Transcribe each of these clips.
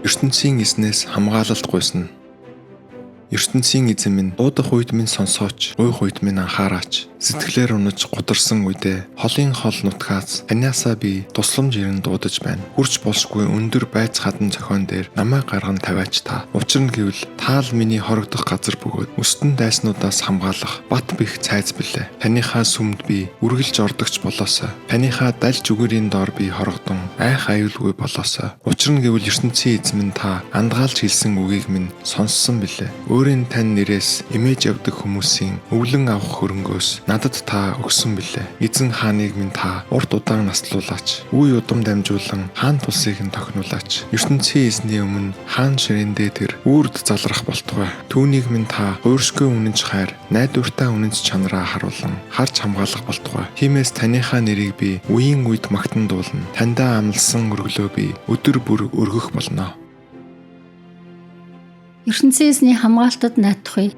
ертөнцийн эзнээс хамгаалалт гуйсна. ертөнцийн эзэн минь дуудах үед минь сонсооч, уйх үед минь анхаараач. Сэтгэлээр унаж гударсан үедээ холын хол нутгаас таниасаа би тусламж ирэн дуудаж байна. Хүрч болшгүй өндөр байц хадан зохион дээр намайг гарган тавиач та. Учир нь гэвэл таал миний хорогдох газар бөгөөд өстөн дайснуудаас хамгаалах бат бэх цайз билээ. Таныхаа сүмд би үргэлж ордогч болоосоо. Таныхаа далж үгэрийн доор би хорогдон айх аюулгүй болоосоо. Учир нь гэвэл ертөнцийн эзэн минь та андгаалж хэлсэн үгийг минь сонссон билээ. Өөрийн тань нэрээс имэж явдаг хүмүүсийн өвлөн авах хөрөнгөөс надад та өгсөн билээ. Эзэн хааныг минь та урт удаан наслуулаач. Үе удам дамжуулан хаан тулсыг нь тохинуулаач. ертөнцийн эзний өмнө хаан ширэндээ тэр үрд залрах болтугай. Түүнийг минь та ууршгүй үнэнч хайр, найдвартай үнэнч чанараа харуулan харж хамгаалах болтугай. Тиймээс таныхаа нэрийг би үеийн үед магтан дуулна. Таньдаа амласан өргөлөө би өдөр бүр өргөх болно. ертөнцийн эзний хамгаалтад найдахгүй.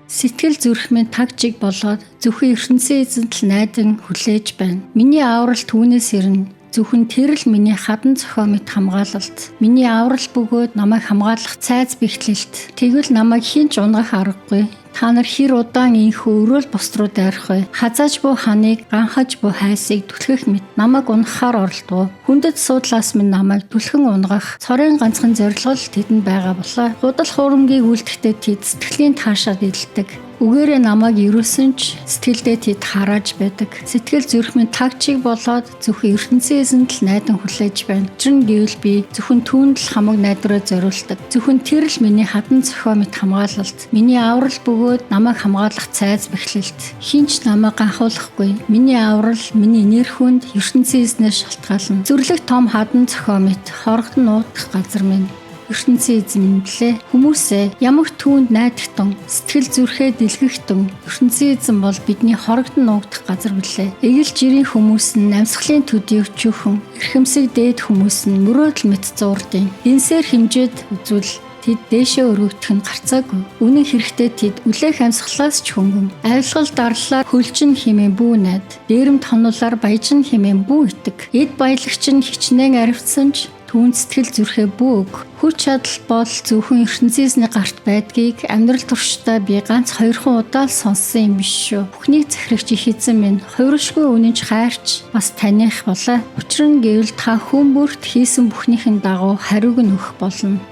Сэтгэл зүрх минь таг жиг болоод зөвхөн ертөнцийн эзэнт л найдан хүлээж байна. Миний аврал түүнээс ирнэ. Зөвхөн тэр л миний хадан зохио мэт хамгаалалт. Миний аврал бөгөөд намайг хамгаалах цайз бэхлэлт. Тэгвэл намайг хинч унгах аргагүй. Та нар хэр удаан инхүү өрөөл бус руу дайрах вэ? Хазааж буй ханыг, ганхаж буй хайсыг түлхэх мэт намайг унахаар оролдов. Хүндэт суудлаас минь намайг түлхэн унгах цорын ганцхан зорилго л тэдэнд байгаа болоо. Гудал хуурмгийг үлдэхдээ тэд сэтгэлийн таашаад идэлдэг. Үгээрээ намайг ерөөсөн ч сэтгэлдээ тэд харааж байдаг. Сэтгэл зүрх минь тагчиг болоод зөвхөн ертөнцийн эзэнт л найдан хүлээж байна. Учир нь гэвэл би зөвхөн түүнд л хамаг найдвараа зориулдаг. Зөвхөн тэр л миний хадан зохио мэт хамгаалалт. Миний аврал бөгөөд намайг хамгаалах цайз бэхлэлт. Хинч намайг ганхуулахгүй. Миний аврал, миний нэр хүнд ертөнцийн эзнээс шалтгаална. Зүрлэг том хадан зохио мэт хорогдон нуудах газар минь ертөнцийн эзэн блэ. Хүмүүсээ ямагт түүнд найдахтун, сэтгэл зүрхээ дэлгэхтун. ертөнцийн эзэн бол бидний хорогдон нуугдах газар блэ. Эгэл жирийн хүмүүс нь намсгалын төдий өчүүхэн, эрхэмсэг дээд хүмүүс нь мөрөөдөл мэт зуурдیں۔ Гинсээр хэмжээд үзвэл тэд дээшээ өргөгдөх нь гарцаагүй. Үнэн хэрэгтээ тэд үлээх амьсгалаас ч хөнгөн. Авилгал дарлалаар хөлжин хэмээн бүү найд. Дээрэмт хонуулаар баяжин хэмээн бүү итэг. Эд баялагч нь хичнээн аривцсан ч түүнд сэтгэл зүрхээ бүү өг. Хүч чадал бол зөвхөн ертөнцийн эзний гарт байдгийг амьдрал туршдаа би ганц 2хан удаа л сонссон юм биш шүү. Бүхнийг захирагч их эзэн минь хувиршгүй үнэнч хайрч бас таних болоо. Учир нь гэвэл та хүн бүрт хийсэн бүхнийхэн дагуу хариуг нь өгөх болно.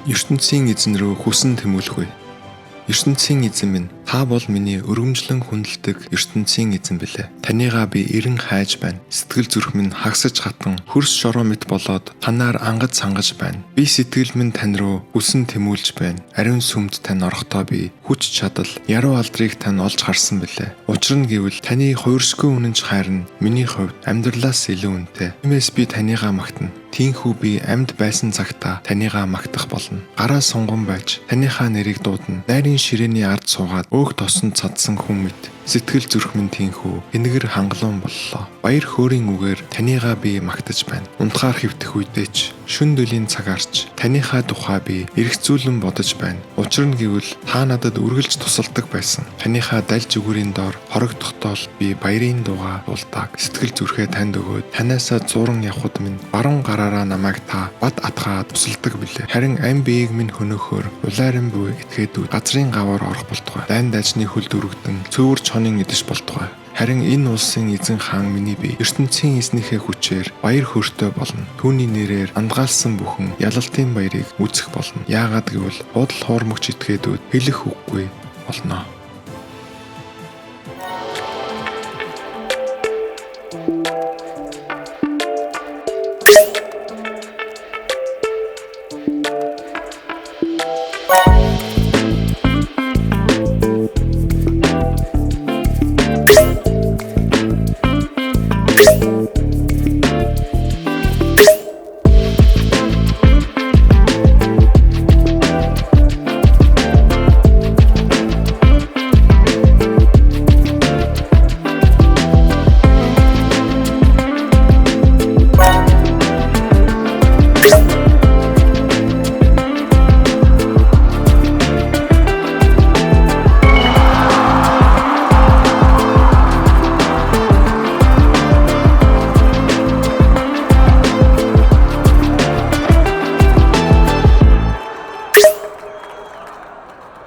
ертөнцийн эзэн рүү хүсэн тэмүүлэхгүй. ертөнцийн эзэн минь та бол миний өргөмжлөн хүндэлдэг ертөнцийн эзэн билээ. Танийгаа би эрен хайж байна. Сэтгэл зүрх минь хагсаж хатан хөрс шороо мэт болоод танаар ангаж сангаж байна. Би сэтгэл минь тань руу хүсэн тэмүүлж байна. Ариун сүмд тань орохдоо би хүч чадал, яруу алдрыг тань олж харсан билээ. Учир нь гэвэл таны хувиршгүй үнэнч хайр нь миний хувьд амьдралаас илүү үнэтэй. Тиймээс би танийгаа магтана. Тийхүү би амьд байсан цагтаа танийгаа магтах болно. Гараа сунган байж таныхаа нэрийг дуудана. Найрын ширээний ард суугаад өөх тосон цадсан хүн мэт сэтгэл зүрх минь тийхүү энэгэр хангалуун боллоо. Баяр хөөрийн үгээр танийгаа би магтаж байна. Унтахаар хөвтөх үедээ ч шүн дөлийн цагаарч таныхаа тухай би эргцүүлэн бодож байна. Учир нь гэвэл та надад үргэлж тусалдаг байсан. Таныхаа далж үгэрийн доор хорогдохдоо л би баярын дуугаа дуулдаг. Сэтгэл зүрхээ танд өгөөд танаасаа зуран явхад минь баруун гараараа намайг та бат атгаад тусалдаг билээ. Харин ам биеийг минь хөнөөхөөр улайран буй этгээдүүд газрын гаваар орох болтугай. Дайн дайчны хөлд өргөдөн цөөвөр чонын идэж болтугай. Харин энэ улсын эзэн хаан миний бие ертөнцийн эзнийхээ хүчээр баяр хөөртэй болно. Түүний нэрээр андгаалсан бүхэн ялалтын баярыг үзэх болно. Яагаад гэвэл худал хоормогч этгээдүүд хэлэх үггүй болно.